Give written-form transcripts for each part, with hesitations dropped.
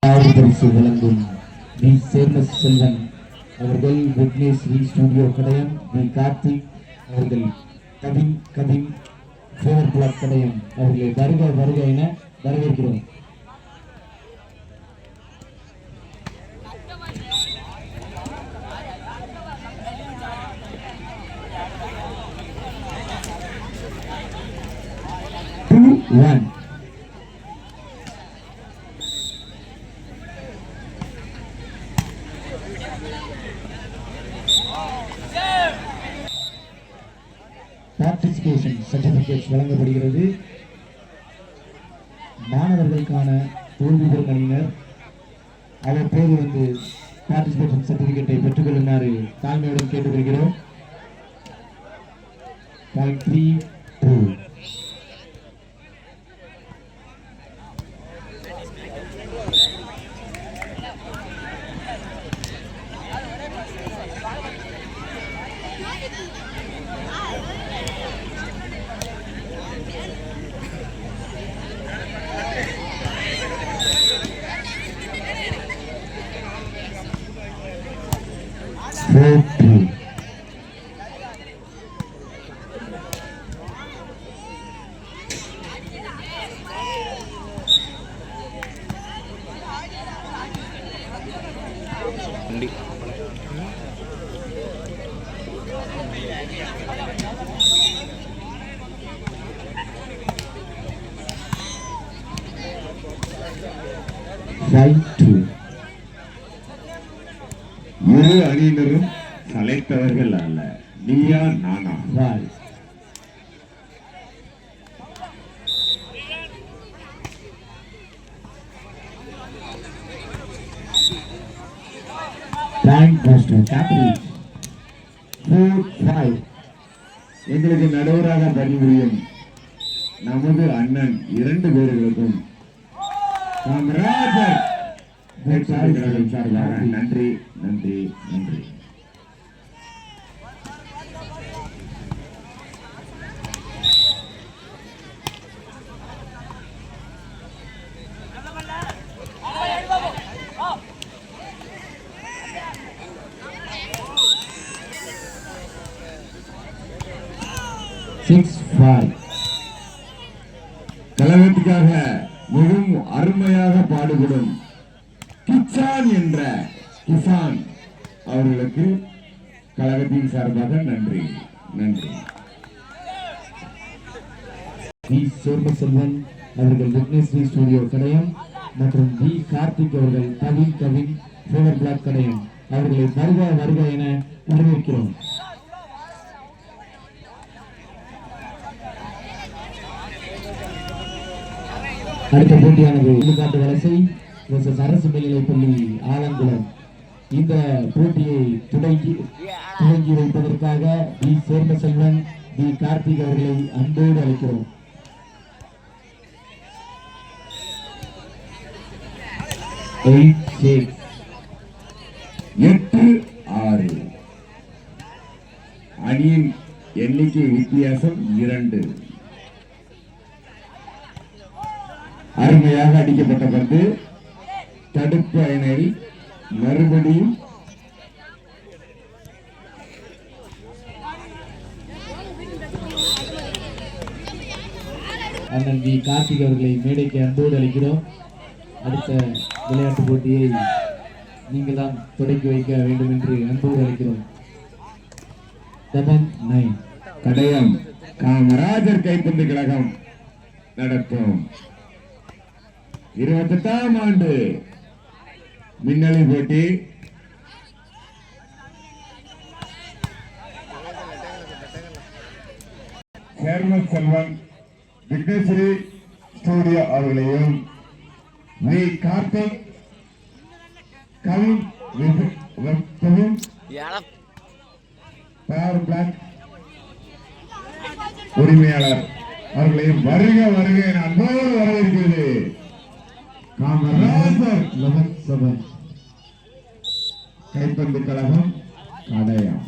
பரிசு வழங்கும் வி செல்வன் அவர்கள் விக்னேஸ்வரி ஸ்டுடியோ கடையம், வி கார்த்திக் அவர்கள் கவின் ஃபேவர் பிளாக் கடையம் அவர்களை வருக வருக என வரவேற்கிறோம். பார்ட்டிசிபேஷன் சர்டிபிகேட் வழங்கப்படுகிறது. மாணவர்களுக்கான தோல்வி பெறும் அணியினர் அவ்வப்போது பார்ட்டிசிபேஷன் சர்டிபிகேட்டை பெற்றுக்கொள்ளுமாறு தாழ்மையுடன் கேட்டுக்கொள்கிறோம். பாயிண்ட் 3-2 4-3 5-2 இரு அணியினரும் சளைத்தவர்கள் அல்ல, நீயா நானா. எங்களுக்கு நடுவராக பணிபுரியும் நமது அண்ணன் 2 பேர்களுக்கும் காமராஜர் நன்றி நன்றி நன்றி. கழகத்துக்காக மிகவும் அருமையாக பாடுபடும் கிச்சான் என்ற கிசான் அவர்களுக்கு கழகத்தின் சார்பாக நன்றி நன்றி. வி செல்வன் அவர்கள் விக்னேஸ்வரி ஸ்டுடியோ கடையம் மற்றும் வி கார்த்திக் அவர்கள் கவின் ஃபேவர் பிளாக் கடையம் அவர்களை வருக வருக என வரவேற்கிறோம். அடுத்த போட்டியானது விழுக்காட்டு வலசை அரசு மேல்நிலைப்பள்ளி ஆலங்குளம். இந்த போட்டியை தொடங்கி வைப்பதற்காக வி செல்வன் வி கார்த்திக் அவர்களை அன்போடு அழைக்கிறோம். அணியின் எண்ணிக்கை வித்தியாசம் 2. அருமையாக அடிக்கப்பட்ட பந்து தடுப்பு அணியில் மறுபடியும் அண்ணன் வி கார்த்திக் அவர்களை மேடைக்கு அன்போடு அழைக்கிறோம். அடுத்த விளையாட்டு போட்டியை நீங்கள் தான் தொடங்கி வைக்க வேண்டும் என்று அன்போடு அழைக்கிறோம். 7-9 கடையம் காமராஜர் கைப்பந்து கழகம் நடத்தும் 28ஆம் ஆண்டு மின்னலை போட்டி. சேர்மன் செல்வன் விக்னேஸ்வரி ஸ்டுடியோ அவர்களையும் வி கார்த்திக் கவின் பிளாக் உரிமையாளர் அவர்களையும் வருக வருக அன்போடு வரவேற்கிறது. காமராஜர் 11-7 கைப்பந்து கழகம் கடையம்.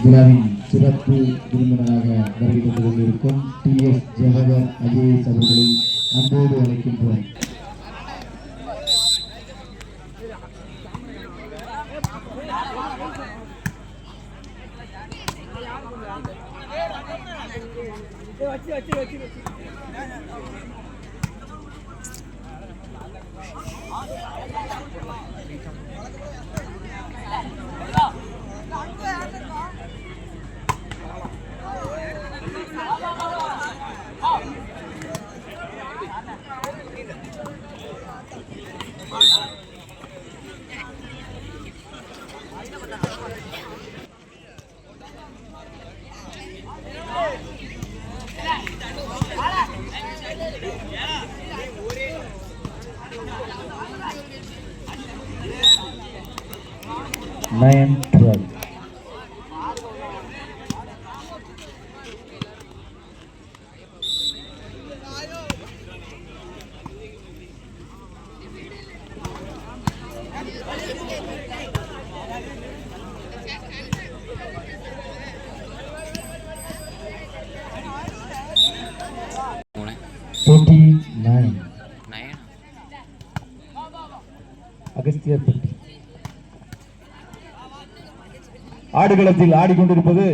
விழாவின் சிறப்பு விருந்தினராக வருகை தந்து கொண்டிருக்கும் TS ஜவஹர் IAS அவர்களை அன்போடு அழைக்கின்றோம். Nine 12. அகஸ்தியர்பட்டி ஆடுகளத்தில் ஆடிக்கொண்டிருப்பது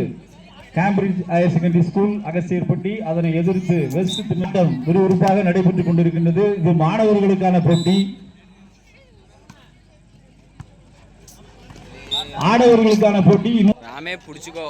Cambridge higher secondary school Agasthiyarpatti. அதனை எதிர்த்து வெஸ்ட் திட்டம் விறுவிறுப்பாக நடைபெற்றுக் கொண்டிருக்கின்றது. இது மாணவர்களுக்கான போட்டி. ஆடவர்களுக்கான போட்டி நாமே புடிச்சுக்கோ.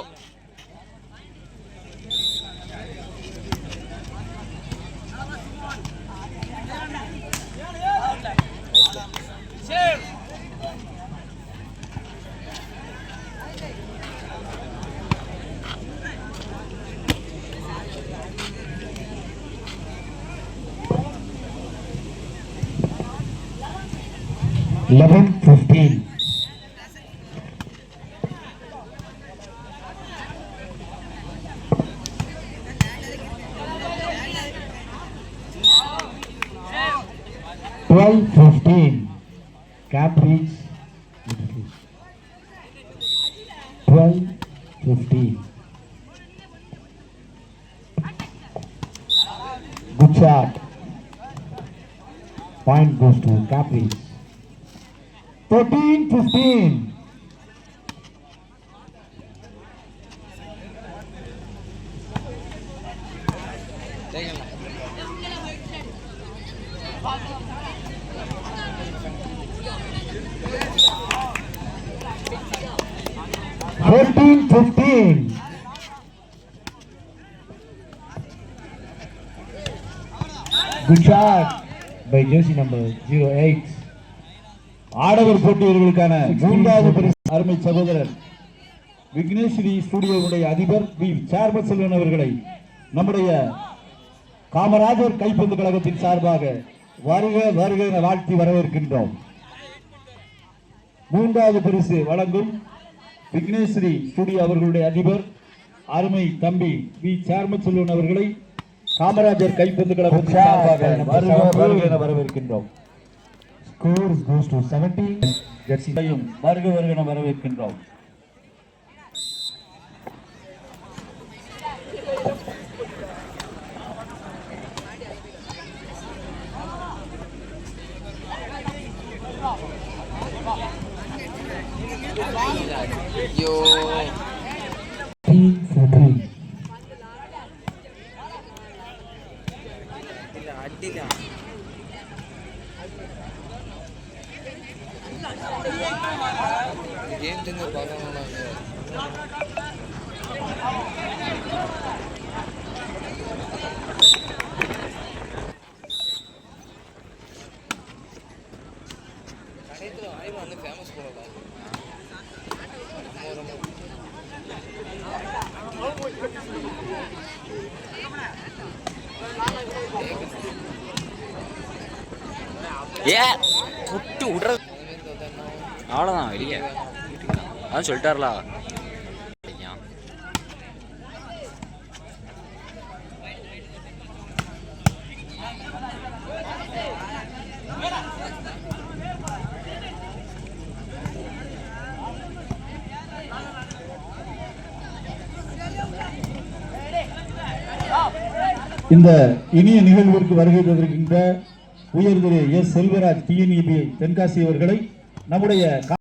Eleven 15. Capri's 12-15. Good shot. Point goes to Capri's. 13-15. Good shot by jersey number 08. ஆடவர் போட்டியர்களுக்கான மூன்றாவது பரிசு அருமை சகோதரர் விக்னேஸ்வரி ஸ்டுடியோவுடைய அதிபர் வி சேர்மன் செல்வன் அவர்களை நம்முடைய காமராஜர் கைப்பந்து கழகத்தின் சார்பாக வருக வருக என வாழ்த்தி வரவேற்கின்றோம். மூன்றாவது பரிசு வழங்கும் விக்னேஸ்வரி ஸ்டுடியோ அவர்களுடைய அதிபர் அருமை தம்பி வி சேர்மன் செல்வன் அவர்களை காமராஜர் கைப்பந்து கழகத்தின் சார்பாக வருக வருக என வரவேற்கின்றோம். Scores goes to 17. ஜெர்சியையும் வருக வருக என வரவேற்கின்றோம். ஐயோ அடிதான் கேம் தெரிஞ்ச பார்க்கணும். கடையத்தில் வாய்ப்பு வந்து ஃபேமஸ் போடலாம். ஏ குட்டி விடுறது அவ்வளோதான் வெளியே அதான் சொல்லிட்டார்லா. இந்த இனிய நிகழ்விற்கு வருகை தந்திருக்கின்ற உயர் திரு எஸ் செல்வராஜ் டிஎன்இபி தென்காசி அவர்களை நம்முடைய